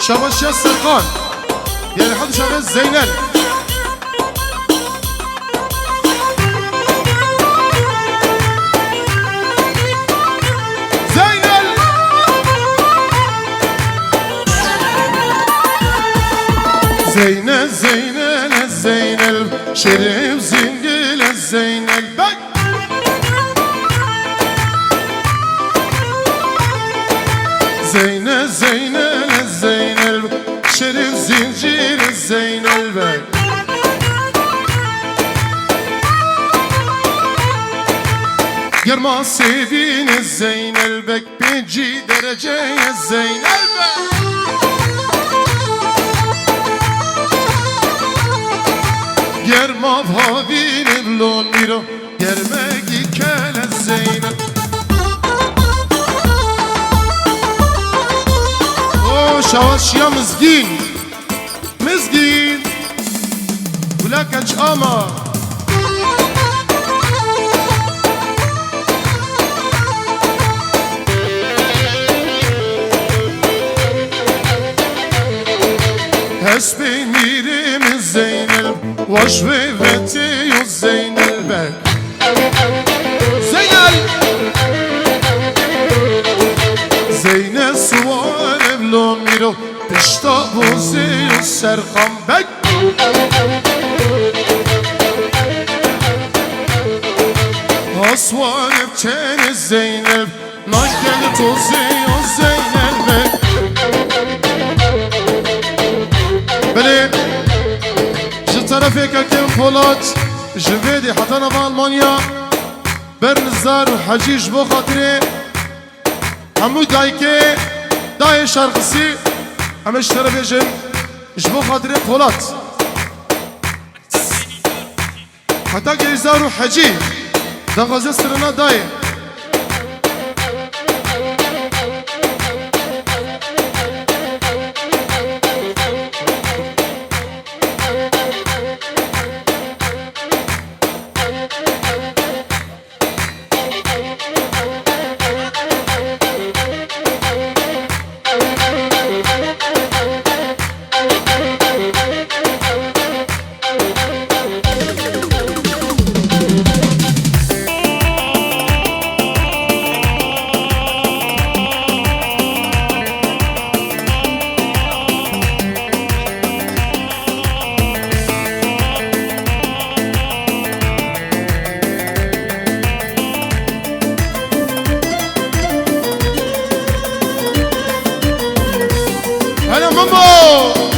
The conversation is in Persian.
شباشية السرقان يعني حد شباب زينل زينل زينل الزينل شرف زنقل الزينل بك زينل زينل الزينل شرف زنجير الزينل بك قرما سيفين الزينل بك بيجي درجة الزينل بك گرما بhavین بلون میرو گرمگی کل زینب او شواشیا مزگین مزگین ولکچ آما هس بمیرم زینب وشوي بنتي وزين البك زينل زين الصوار بلون ميرو تشتاق وزي السرقم بك أصوار بتين الزينب ناكلت وزي الزين البك بلي طرفك كم فولات جفيدي حتى انا بالمانيا برنزار وحجيج بو خاطري همو دايكي داي شرقسي هم اشترى بيجن جبو خاطري فولات حتى جيزار وحجي دا غازي سرنا داي هلا مامو